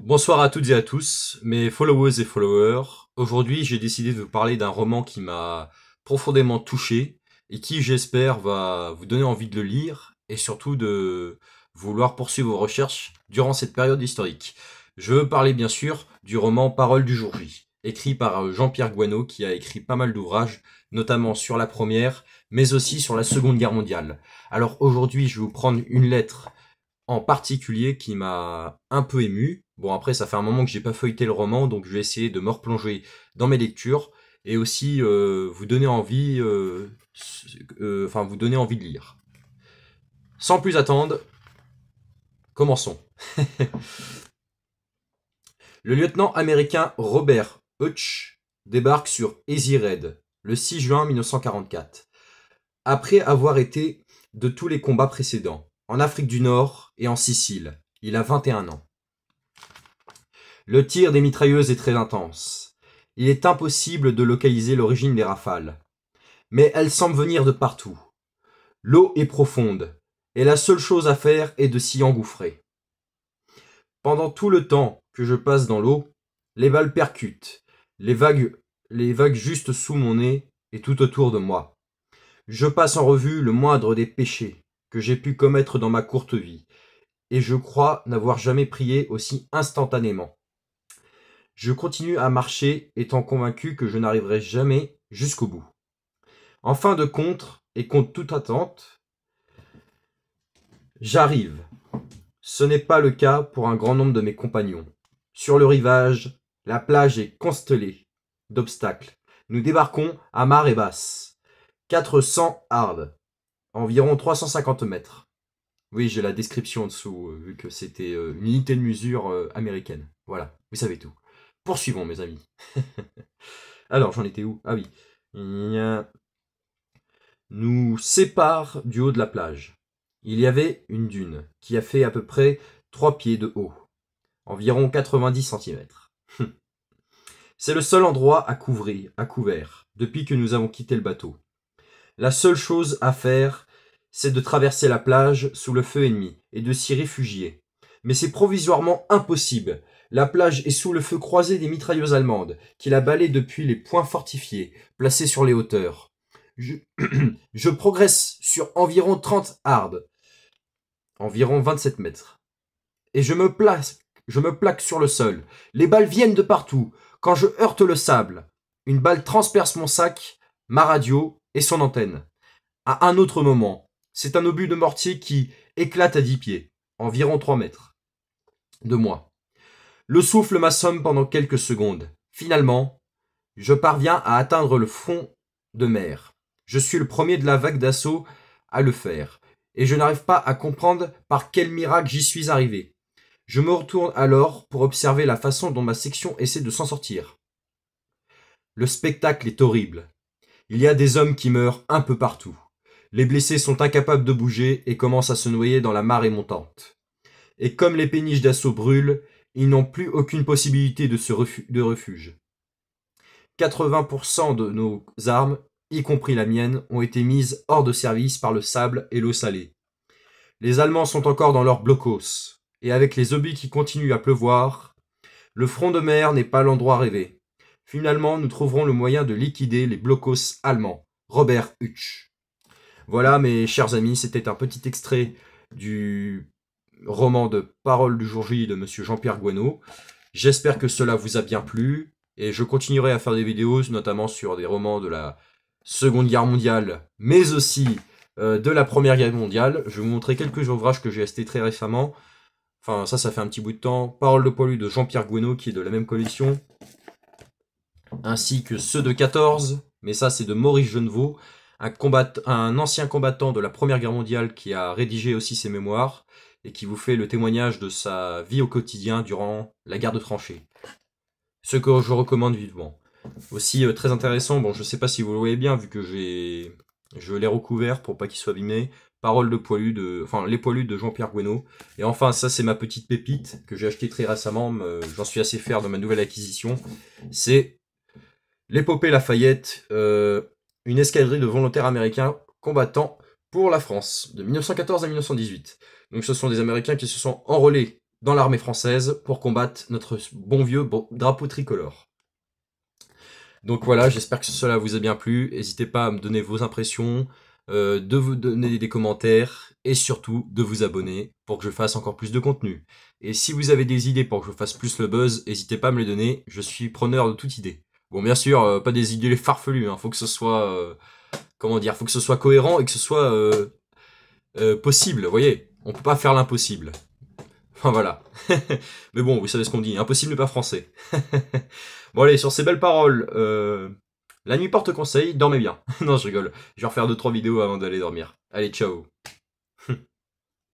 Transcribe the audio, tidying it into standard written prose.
Bonsoir à toutes et à tous, mes followers et followers. Aujourd'hui, j'ai décidé de vous parler d'un roman qui m'a profondément touché et qui, j'espère, va vous donner envie de le lire et surtout de vouloir poursuivre vos recherches durant cette période historique. Je veux parler bien sûr du roman Paroles du jour J, écrit par Jean-Pierre Gouaneau qui a écrit pas mal d'ouvrages, notamment sur la Première, mais aussi sur la Seconde Guerre mondiale. Alors aujourd'hui, je vais vous prendre une lettre en particulier qui m'a un peu ému. Bon, après, ça fait un moment que j'ai pas feuilleté le roman, donc je vais essayer de me replonger dans mes lectures et aussi vous donner envie, vous donner envie de lire. Sans plus attendre, commençons. Le lieutenant américain Robert Hutch débarque sur Easy Red le 6 juin 1944, après avoir été de tous les combats précédents, en Afrique du Nord et en Sicile. Il a 21 ans. Le tir des mitrailleuses est très intense. Il est impossible de localiser l'origine des rafales. Mais elles semblent venir de partout. L'eau est profonde, et la seule chose à faire est de s'y engouffrer. Pendant tout le temps que je passe dans l'eau, les balles percutent, les vagues juste sous mon nez et tout autour de moi. Je passe en revue le moindre des péchés que j'ai pu commettre dans ma courte vie, et je crois n'avoir jamais prié aussi instantanément. Je continue à marcher, étant convaincu que je n'arriverai jamais jusqu'au bout. En fin de compte, et contre toute attente, j'arrive. Ce n'est pas le cas pour un grand nombre de mes compagnons. Sur le rivage, la plage est constellée d'obstacles. Nous débarquons à marée basse. 400 hardes, environ 350 mètres. Oui, j'ai la description en dessous, vu que c'était une unité de mesure américaine. Voilà, vous savez tout. Poursuivons, mes amis. Alors, j'en étais où? Ah oui. Nous sépare du haut de la plage. Il y avait une dune qui a fait à peu près 3 pieds de haut, environ 90 centimètres. C'est le seul endroit à couvert, depuis que nous avons quitté le bateau. La seule chose à faire, c'est de traverser la plage sous le feu ennemi et de s'y réfugier. Mais c'est provisoirement impossible. La plage est sous le feu croisé des mitrailleuses allemandes, qui la balaient depuis les points fortifiés, placés sur les hauteurs. Je progresse sur environ 30 hardes, environ 27 mètres, et je me plaque sur le sol. Les balles viennent de partout. Quand je heurte le sable, une balle transperce mon sac, ma radio et son antenne. À un autre moment, c'est un obus de mortier qui éclate à 10 pieds, environ 3 mètres, de moi. Le souffle m'assomme pendant quelques secondes. Finalement, je parviens à atteindre le fond de mer. Je suis le premier de la vague d'assaut à le faire, et je n'arrive pas à comprendre par quel miracle j'y suis arrivé. Je me retourne alors pour observer la façon dont ma section essaie de s'en sortir. Le spectacle est horrible. Il y a des hommes qui meurent un peu partout. Les blessés sont incapables de bouger et commencent à se noyer dans la marée montante. Et comme les péniches d'assaut brûlent, ils n'ont plus aucune possibilité de refuge. 80% de nos armes, y compris la mienne, ont été mises hors de service par le sable et l'eau salée. Les Allemands sont encore dans leur blocos, et avec les obus qui continuent à pleuvoir, le front de mer n'est pas l'endroit rêvé. Finalement, nous trouverons le moyen de liquider les blocos allemands. Robert Hutch. Voilà, mes chers amis, c'était un petit extrait du roman de Paroles du jour J de monsieur Jean-Pierre Gouaneau. J'espère que cela vous a bien plu, et je continuerai à faire des vidéos, notamment sur des romans de la Seconde Guerre mondiale, mais aussi de la Première Guerre mondiale. Je vais vous montrer quelques ouvrages que j'ai achetés très récemment. Enfin, ça fait un petit bout de temps. Paroles de poilu de Jean-Pierre Gouaneau, qui est de la même collection. Ainsi que ceux de 14, mais ça c'est de Maurice Genevaux, un ancien combattant de la Première Guerre mondiale qui a rédigé aussi ses mémoires et qui vous fait le témoignage de sa vie au quotidien durant la guerre de tranchées. Ce que je recommande vivement. Aussi très intéressant, bon je sais pas si vous le voyez bien vu que je l'ai recouvert pour pas qu'il soit abîmé. Paroles de poilu les poilus de Jean-Pierre Gouaneau. Et enfin ça c'est ma petite pépite que j'ai acheté très récemment, j'en suis assez fier de ma nouvelle acquisition. C'est l'épopée Lafayette, une escadrille de volontaires américains combattant pour la France, de 1914 à 1918. Donc ce sont des Américains qui se sont enrôlés dans l'armée française pour combattre notre bon vieux drapeau tricolore. Donc voilà, j'espère que cela vous a bien plu. N'hésitez pas à me donner vos impressions, de vous donner des commentaires et surtout de vous abonner pour que je fasse encore plus de contenu. Et si vous avez des idées pour que je fasse plus le buzz, n'hésitez pas à me les donner, je suis preneur de toute idée. Bon, bien sûr, pas des idées farfelues, hein. Faut que ce soit, comment dire, faut que ce soit cohérent et que ce soit possible, vous voyez. On peut pas faire l'impossible. Enfin voilà. Mais bon, vous savez ce qu'on dit, impossible n'est pas français. Bon allez, sur ces belles paroles, la nuit porte conseil, dormez bien. Non, je rigole. Je vais refaire 2-3 vidéos avant d'aller dormir. Allez, ciao.